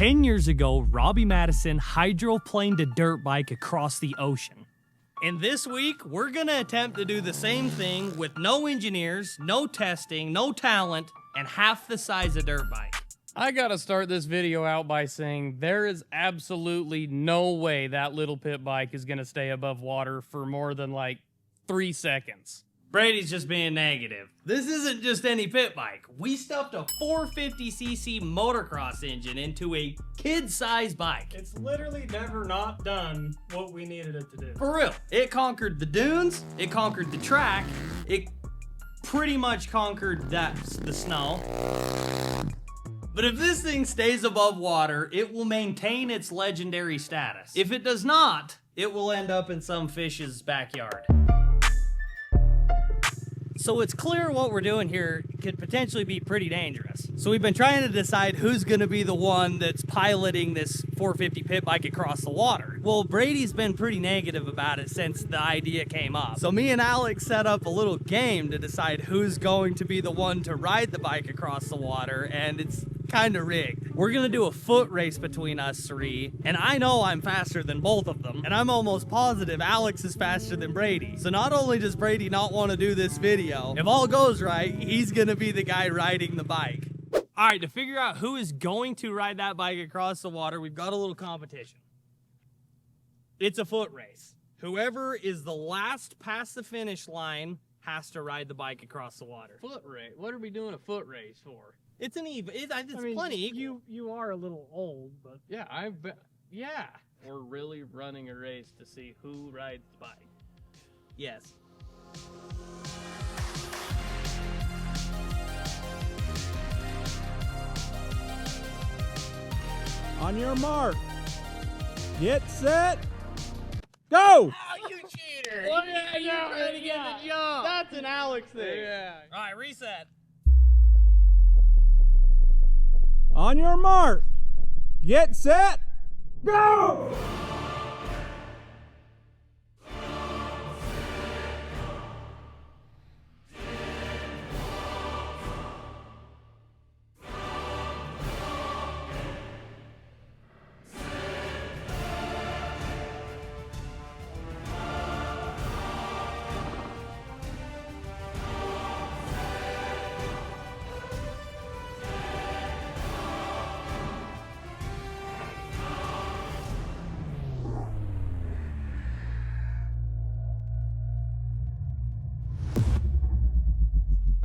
10 years ago, Robbie Madison hydroplaned a dirt bike across the ocean. And this week, we're gonna attempt to do the same thing with no engineers, no testing, no talent, and half the size of dirt bike. I gotta start this video out by saying there is absolutely no way that little pit bike is gonna stay above water for more than like 3 seconds. Brady's just being negative. This isn't just any pit bike. We stuffed a 450cc motocross engine into a kid-sized bike. It's literally never not done what we needed it to do. For real. It conquered the dunes, it conquered the track, it pretty much conquered the snow. But if this thing stays above water, it will maintain its legendary status. If it does not, it will end up in some fish's backyard. So it's clear what we're doing here could potentially be pretty dangerous. So we've been trying to decide who's gonna be the one that's piloting this 450 pit bike across the water. Well, Brady's been pretty negative about it since the idea came up. So me and Alex set up a little game to decide who's going to be the one to ride the bike across the water, and it's kind of rigged. We're gonna do a foot race between us three, and I know I'm faster than both of them, and I'm almost positive Alex is faster than Brady. So not only does Brady not want to do this video, if all goes right, he's gonna be the guy riding the bike. All right, to figure out who is going to ride that bike across the water, we've got a little competition. It's a foot race. Whoever is the last past the finish line has to ride the bike across the water. Foot race? What are we doing a foot race for? It's an even. It's I mean, plenty. You are a little old, but Yeah, yeah. We're really running a race to see who rides the bike. Yes. On your mark, get set, go! Oh, you cheater! Oh, yeah, you tried to get the jump. That's an Alex thing. Yeah. All right, reset. On your mark, get set, go!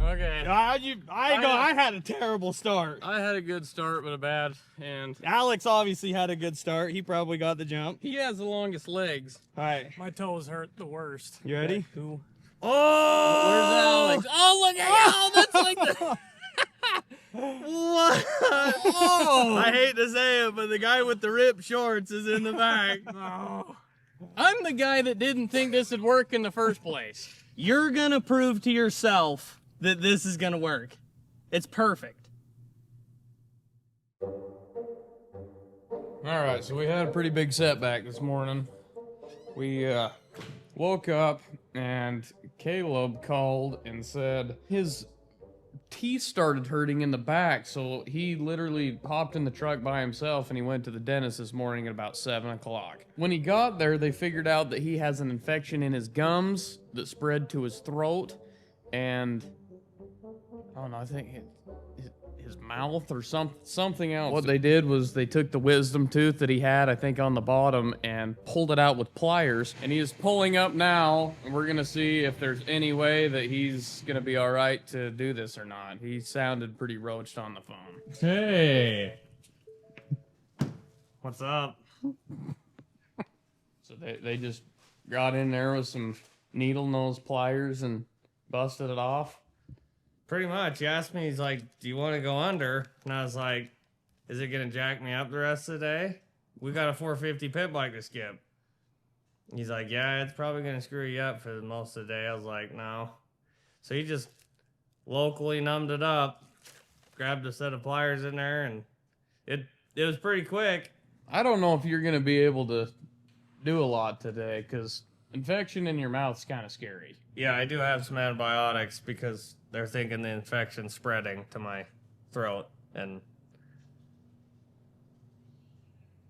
Okay. I had a terrible start. I had a good start, but a bad end. Alex obviously had a good start. He probably got the jump. He has the longest legs. All right, my toes hurt the worst. you ready? Who? Oh! Where's Alex? Oh, look at y'all! That's like the... What? Oh! I hate to say it, but the guy with the ripped shorts is in the back. Oh. I'm the guy that didn't think this would work in the first place. You're gonna prove to yourself that this is gonna work. It's perfect. Alright, so we had a pretty big setback this morning. We woke up and Caleb called and said his teeth started hurting in the back, so he literally hopped in the truck by himself and he went to the dentist this morning at about 7 o'clock. When he got there, they figured out that he has an infection in his gums that spread to his throat and I don't know, I think his mouth or something else. What they did was they took the wisdom tooth that he had, I think, on the bottom and pulled it out with pliers. And he is pulling up now, and we're going to see if there's any way that he's going to be all right to do this or not. He sounded pretty roached on the phone. Hey. What's up? So they just got in there with some needle nose pliers and busted it off. Pretty much. He asked me, he's like, do you want to go under? And I was like, is it going to jack me up the rest of the day? We got a 450 pit bike to skip. He's like, yeah, it's probably going to screw you up for most of the day. I was like, no. So he just locally numbed it up, grabbed a set of pliers in there, and it was pretty quick. I don't know if you're going to be able to do a lot today because infection in your mouth's kind of scary. Yeah, I do have some antibiotics because they're thinking the infection's spreading to my throat, and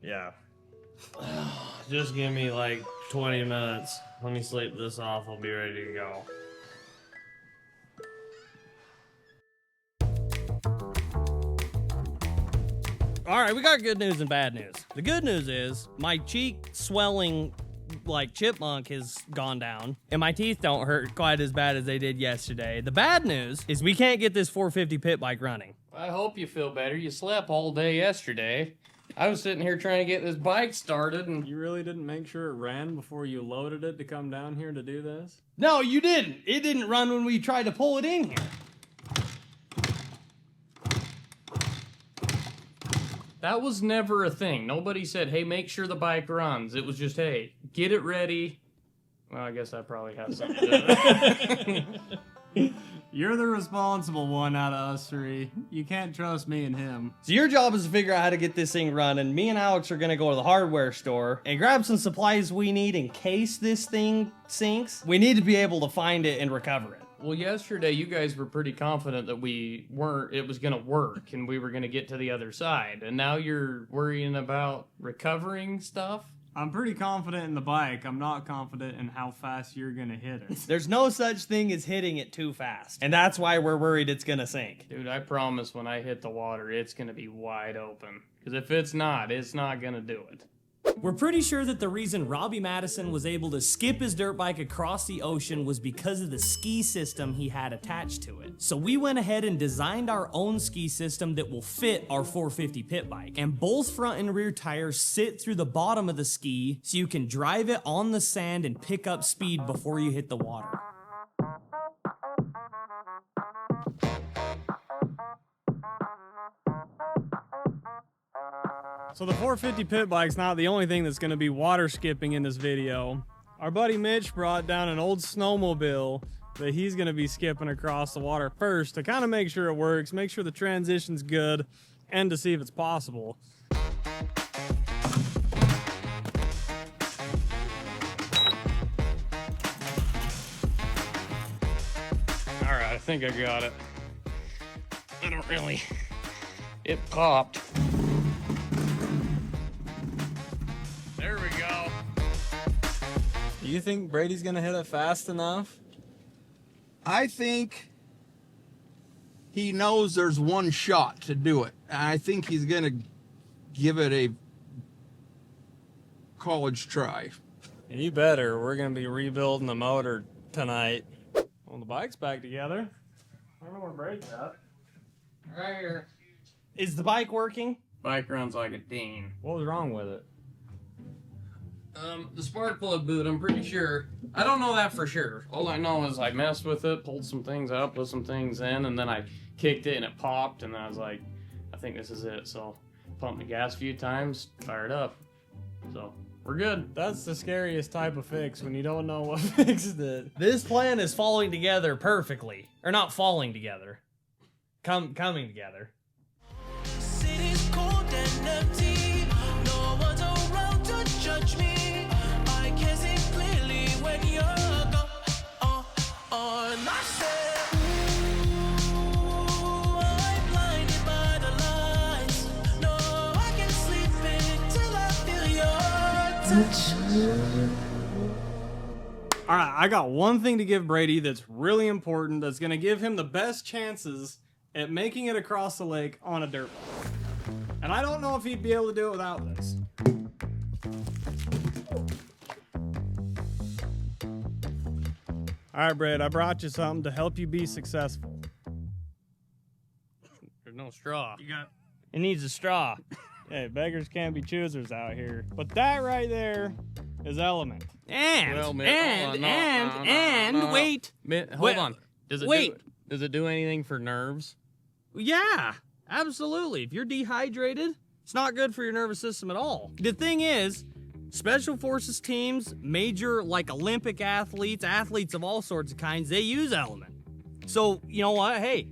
Yeah. Just give me like 20 minutes. Let me sleep this off. I'll be ready to go. All right, we got good news and bad news. The good news is my cheek swelling like chipmunk has gone down, and my teeth don't hurt quite as bad as they did yesterday. The bad news is we can't get this 450 pit bike running. I hope you feel better. You slept all day yesterday. I was sitting here trying to get this bike started, and You really didn't make sure it ran before you loaded it to come down here to do this? No, you didn't. It didn't run when we tried to pull it in here. that was never a thing. Nobody said, hey, make sure the bike runs. It was just, hey, get it ready. Well, I guess I probably have something to do with it. You're the responsible one out of us three. You can't trust me and him. So your job is to figure out how to get this thing running. Me and Alex are gonna go to the hardware store and grab some supplies we need in case this thing sinks. We need to be able to find it and recover it. Well, yesterday you guys were pretty confident that it was going to work and we were going to get to the other side. And now you're worrying about recovering stuff? I'm pretty confident in the bike. I'm not confident in how fast you're gonna hit it. There's no such thing as hitting it too fast. And that's why we're worried it's gonna sink. Dude, I promise when I hit the water, it's going to be wide open. Because if it's not going to do it. We're pretty sure that the reason Robbie Madison was able to skip his dirt bike across the ocean was because of the ski system he had attached to it. So we went ahead and designed our own ski system that will fit our 450 pit bike. And both front and rear tires sit through the bottom of the ski so you can drive it on the sand and pick up speed before you hit the water. So the 450 pit bike's not the only thing that's going to be water skipping in this video. Our buddy Mitch brought down an old snowmobile that he's going to be skipping across the water first to kind of make sure it works, make sure the transition's good, and to see if it's possible. Alright, I think I got it. I don't really... It popped. There we go. Do you think Brady's going to hit it fast enough? I think he knows there's one shot to do it. And I think he's going to give it a college try. You better. We're going to be rebuilding the motor tonight. Well, the bike's back together. I don't know where Brady's at. Right here. Is the bike working? Bike runs like a dean. What was wrong with it? The spark plug boot, I'm pretty sure. I don't know that for sure. All I know is I messed with it, pulled some things out, put some things in, and then I kicked it and it popped, and I was like, I think this is it. So, pumped the gas a few times, fired up. So, we're good. That's the scariest type of fix when you don't know what fixed it. This plan is falling together perfectly. Or not falling together. Coming together. City's cold and empty. No one's around to judge me. I can see clearly when you're gone. I said, ooh, I'm blinded by the lights. No, I can sleep until I feel your touch. All right, I got one thing to give Brady that's really important, that's going to give him the best chances at making it across the lake on a dirt bike. And I don't know if he'd be able to do it without this. All right, Brad, I brought you something to help you be successful. There's no straw. It needs a straw. Hey, beggars can't be choosers out here. But that right there is Element. And, Well, Mitt, wait. Hold on. Does it do anything for nerves? Yeah, absolutely. If you're dehydrated, it's not good for your nervous system at all. The thing is, special forces teams, major like Olympic athletes of all sorts of kinds, they use Element. So, you know what? Hey,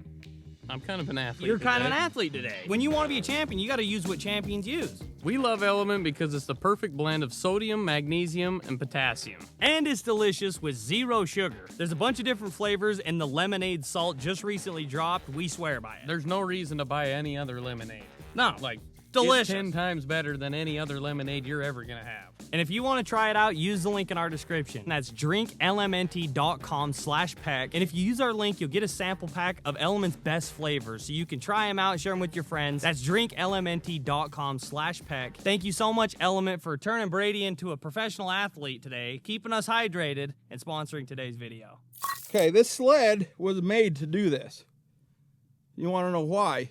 I'm kind of an athlete. you're kind of an athlete today. When you want to be a champion, you got to use what champions use. We love Element because it's the perfect blend of sodium, magnesium, and potassium. And it's delicious with zero sugar. There's a bunch of different flavors, and the lemonade salt just recently dropped. We swear by it. There's no reason to buy any other lemonade. No. Like, delicious. It's 10 times better than any other lemonade you're ever gonna have. And if you want to try it out, use the link in our description. That's drinklmnt.com/peck. And if you use our link, you'll get a sample pack of Element's best flavors, so you can try them out, share them with your friends. That's drinklmnt.com/peck. Thank you so much, Element, for turning Brady into a professional athlete today, keeping us hydrated, and sponsoring today's video. Okay, this sled was made to do this. You want to know why?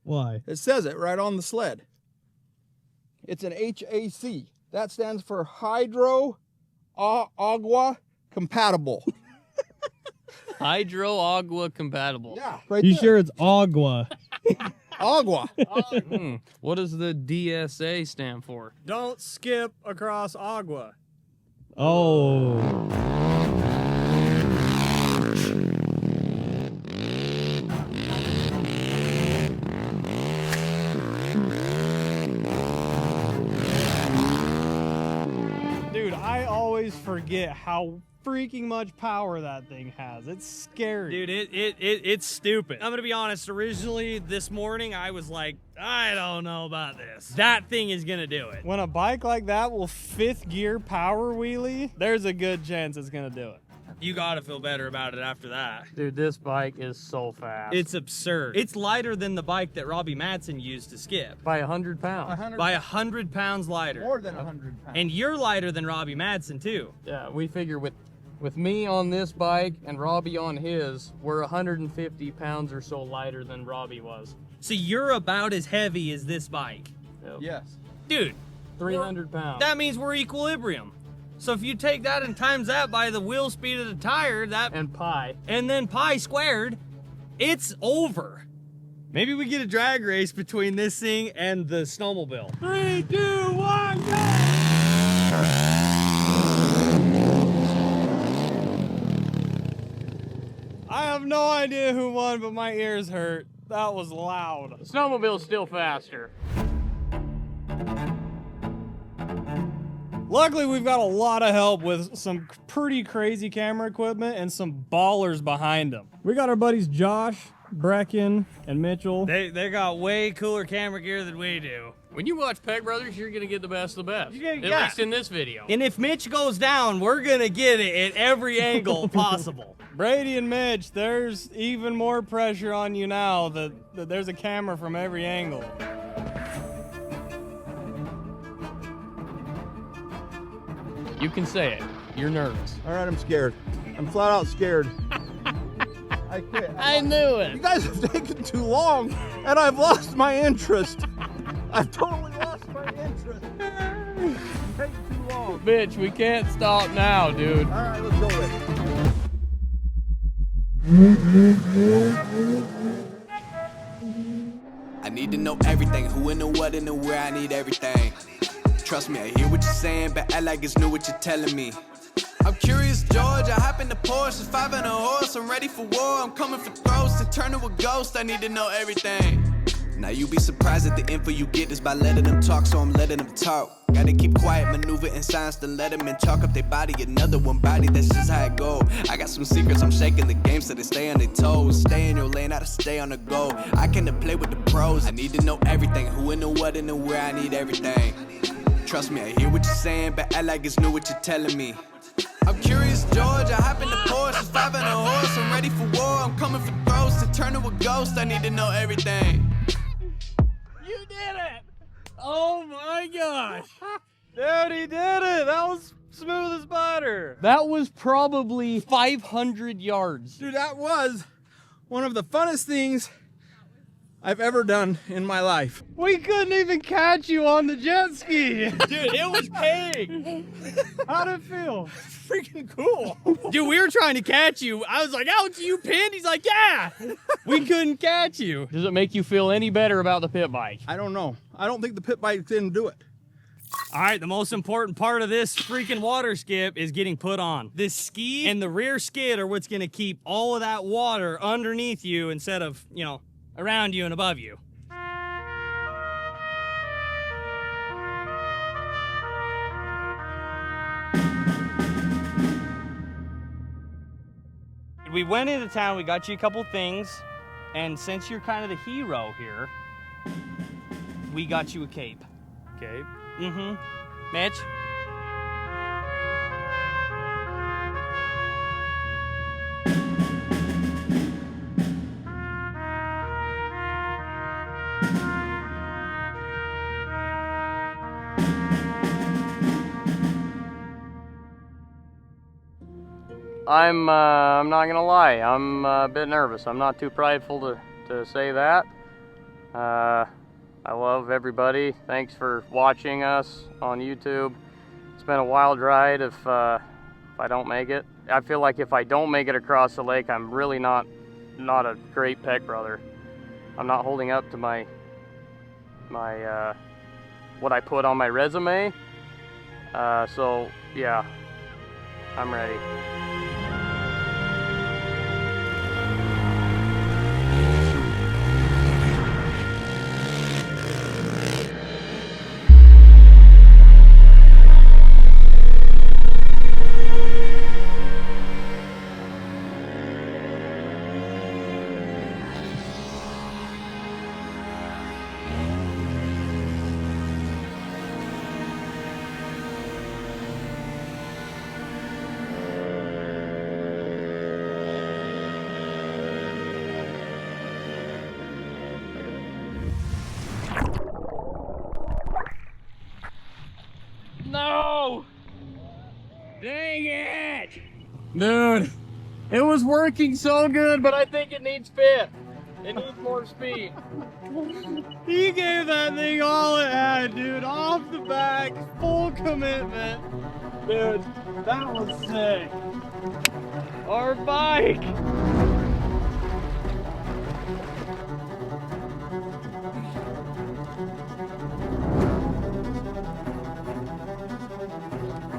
Why? It says it right on the sled. It's an HAC. That stands for Hydro Agua Compatible. Hydro Agua Compatible. Yeah, right You there. sure it's agua? Agua. What does the DSA stand for? Don't skip across agua. Oh. Dude, I always forget how freaking much power that thing has. It's scary. Dude, it's stupid. I'm gonna be honest, originally this morning I was like, I don't know about this. That thing is gonna do it. When a bike like that will 5th gear power wheelie, there's a good chance it's gonna do it. You gotta feel better about it after that. Dude, this bike is so fast. It's absurd. It's lighter than the bike that Robbie Madsen used to skip. by 100 pounds. 100, By 100 pounds lighter. more than 100 pounds. And you're lighter than Robbie Madsen too. Yeah, we figure with me on this bike and Robbie on his, we're 150 pounds or so lighter than Robbie was. So you're about as heavy as this bike. Yep. Yes. Dude, 300 pounds. that means we're equilibrium. So if you take that and times that by the wheel speed of the tire, and pi. and then pi squared, it's over. Maybe we get a drag race between this thing and the Snowmobile. 3, 2, 1, go! I have no idea who won, but my ears hurt. That was loud. The Snowmobile's still faster. Luckily, we've got a lot of help with some pretty crazy camera equipment and some ballers behind them. We got our buddies Josh, Brecken, and Mitchell. They got way cooler camera gear than we do. When you watch Peck Brothers, you're gonna get the best of the best. Yeah. At least in this video. And if Mitch goes down, we're gonna get it at every angle possible. Brady and Mitch, there's even more pressure on you now that there's a camera from every angle. You can say it. You're nervous. All right, I'm scared. I'm flat out scared. I quit. I knew it. You guys have taken too long, and I've lost my interest. I've totally lost my interest. It's taking too long. Bitch, we can't stop now, dude. All right, let's go with it. I need to know everything, who and the what and the where, I need everything. Trust me, I hear what you're saying, but act like it's new what you're telling me. I'm curious, George, I hop in the Porsche, it's 5 and a horse, I'm ready for war, I'm coming for throats, to turn to a ghost, I need to know everything. Now you be surprised at the info you get is by letting them talk, so I'm letting them talk. Gotta keep quiet, maneuver in silence, then let them in, chalk up their body, another one body, that's just how it go. I got some secrets, I'm shaking the game so they stay on their toes. Stay in your lane, how to stay on the go. I can play with the pros, I need to know everything, who and the what and the where, I need everything. Trust me, I hear what you're saying, but act like it's new what you're telling me. I'm curious, George, I hop in the Porsche, it's 5 and a horse, I'm ready for war, I'm coming for throats, to turn to a ghost, I need to know everything. You did it! Oh my gosh! Dude, he did it! That was smooth as butter! That was probably 500 yards. Dude, that was one of the funnest things I've ever done in my life. We couldn't even catch you on the jet ski! Dude, it was paying. How'd it feel? Freaking cool. Dude, we were trying to catch you. I was like, Alex, you pinned? He's like, yeah. We couldn't catch you. Does it make you feel any better about the pit bike? I don't know. I don't think the pit bike didn't do it. All right, the most important part of this freaking water skip is getting put on. This ski and the rear skid are what's gonna keep all of that water underneath you instead of, you know, around you and above you. We went into town, we got you a couple things, and since you're kind of the hero here, we got you a cape. Okay. Mm-hmm. Mitch? I'm not gonna lie, I'm a bit nervous. I'm not too prideful to say that. I love everybody. Thanks for watching us on YouTube. It's been a wild ride if I don't make it. I feel like if I don't make it across the lake, I'm really not a great peg brother. I'm not holding up to my what I put on my resume. So yeah, I'm ready. No! Dang it! Dude, it was working so good, but I think it needs fit. It needs more speed. He gave that thing all it had, dude. Off the back, full commitment. Dude, that was sick. Our bike!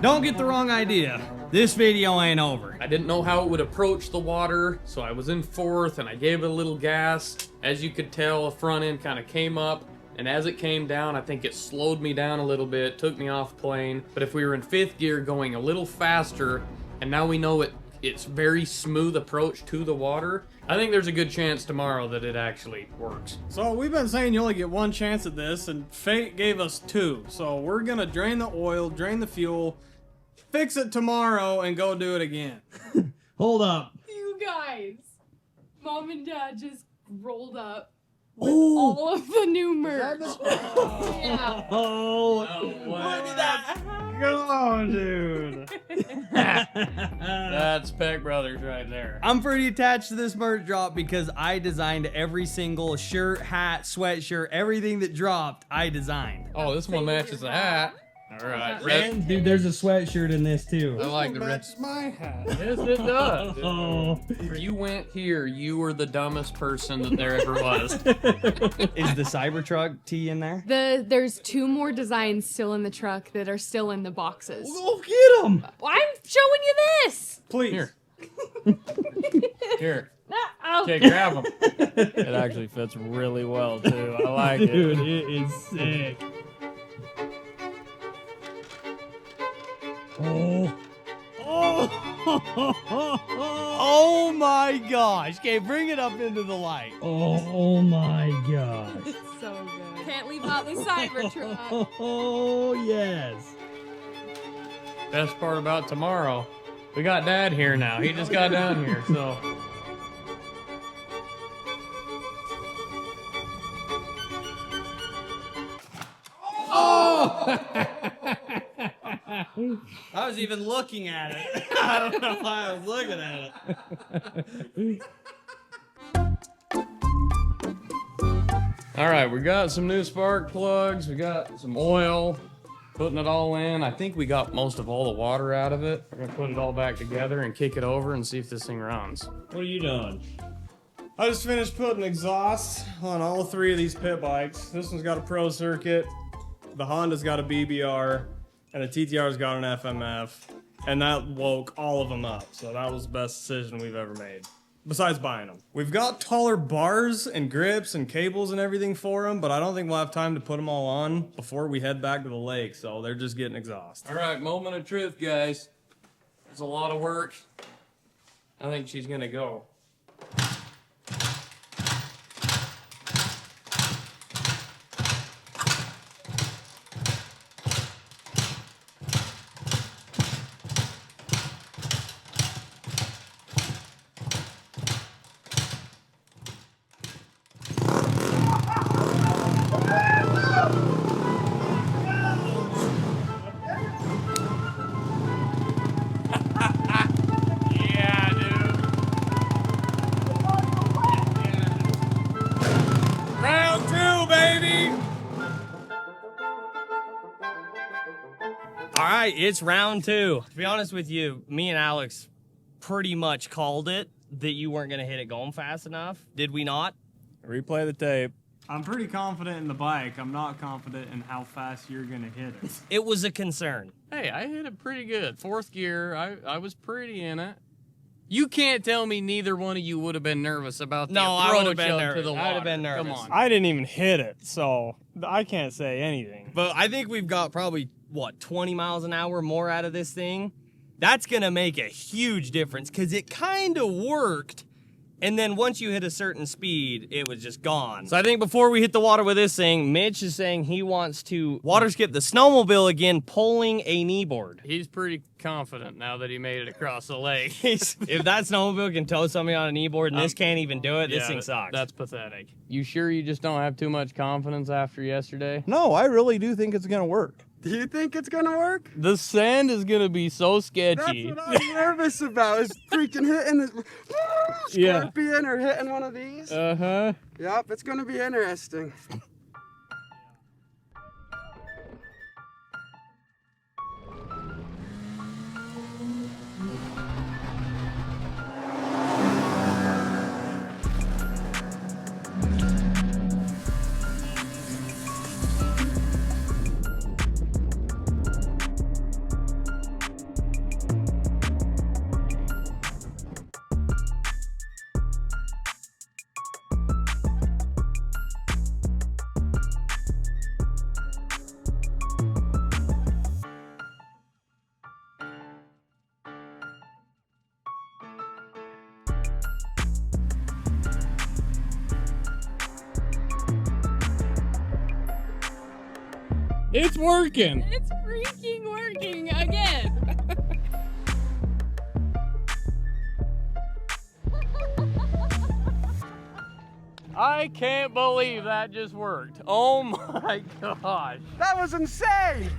Don't get the wrong idea. This video ain't over. I didn't know how it would approach the water, so I was in fourth and I gave it a little gas. As you could tell, the front end kind of came up, and as it came down, I think it slowed me down a little bit, took me off plane. But if we were in fifth gear going a little faster, and now we know it's very smooth approach to the water, I think there's a good chance tomorrow that it actually works. So we've been saying you only get one chance at this, and fate gave us two. So we're gonna drain the oil, drain the fuel, fix it tomorrow, and go do it again. Hold up. You guys, Mom and Dad just rolled up with all of the new merch. Yeah. Oh, Look at that. Come on, dude. That's Peck Brothers right there. I'm pretty attached to this merch drop because I designed every single shirt, hat, sweatshirt, everything that dropped, I designed. Oh, this one matches the hat. All right. and dude, there's a sweatshirt in this too. I like the red. That's my hat. Yes, it does. Oh. If you went here, you were the dumbest person that there ever was. Is the Cybertruck tee in there? There's two more designs still in the truck that are still in the boxes. Go get him. I'm showing you this. Please. Here. Here. Oh. Okay, grab them. It actually fits really well, too. I like it. Dude, it is sick. Oh. Oh my gosh. Okay, bring it up into the light. Oh my gosh. It's so good. Can't leave out the Cybertruck. Oh yes. Best part about tomorrow, we got Dad here now. He just got down here, so. Oh! I was even looking at it. I don't know why I was looking at it. All right, we got some new spark plugs. We got some oil, putting it all in. I think we got most of all the water out of it. We're gonna put it all back together and kick it over and see if this thing runs. What are you doing? I just finished putting exhaust on all three of these pit bikes. This one's got a Pro Circuit, the Honda's got a BBR, and the TTR's got an FMF. And that woke all of them up. So that was the best decision we've ever made. Besides buying them. We've got taller bars and grips and cables and everything for them, but I don't think we'll have time to put them all on before we head back to the lake. So they're just getting exhaust. All right, moment of truth, guys. It's a lot of work. I think she's gonna go. All right, it's round 2. To be honest with you, me and Alex pretty much called it that you weren't going to hit it going fast enough. Did we not? Replay the tape. I'm pretty confident in the bike. I'm not confident in how fast you're gonna hit it. It was a concern. Hey, I hit it pretty good. 4th gear, I was pretty in it. You can't tell me neither one of you would have been nervous about the No, I would have approach been up nervous. to the water. I would have been nervous. Come on. I didn't even hit it, so I can't say anything. But I think we've got probably, what, 20 miles an hour more out of this thing? That's going to make a huge difference because it kind of worked. And then once you hit a certain speed, it was just gone. So I think before we hit the water with this thing, Mitch is saying he wants to water skip the snowmobile again, pulling a kneeboard. He's pretty confident now that he made it across the lake. If that snowmobile can tow somebody on a kneeboard and this can't even do it, this thing sucks. That's pathetic. You sure you just don't have too much confidence after yesterday? No, I really do think it's gonna work. Do you think it's gonna work? The sand is gonna be so sketchy. That's what I'm nervous about, is freaking hitting the scorpion or hitting one of these. Uh-huh. Yep, it's gonna be interesting. It's working. It's freaking working again. I can't believe that just worked. Oh my gosh. That was insane!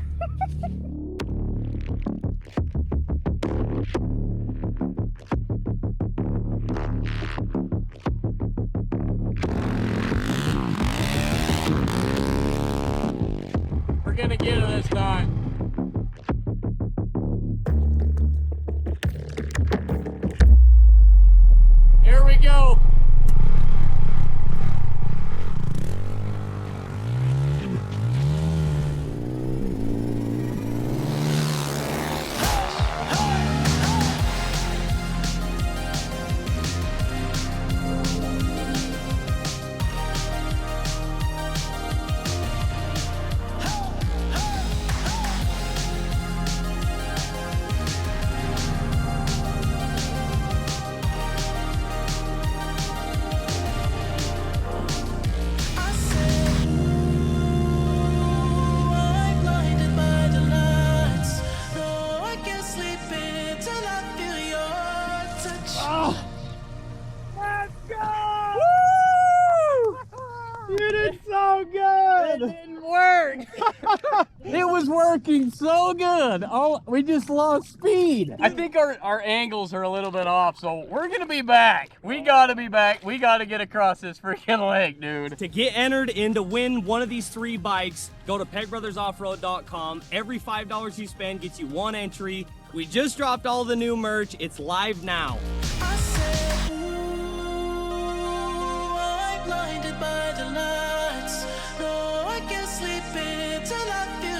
We're gonna get it this time. Here we go. I said, I'm blinded by the lights. No, I can't sleep until I feel your touch. You did so good! It didn't work. It was working so good. Oh, we just lost speed. I think our angles are a little bit off, so we're gonna be back. We gotta be back. We gotta get across this freaking lake, dude. To get entered in to win one of these 3 bikes, go to PegBrothersOffroad.com. Every $5 you spend gets you 1 entry. We just dropped all the new merch. It's live now. I said, I'm blinded by the lights. No, I can't sleep until I feel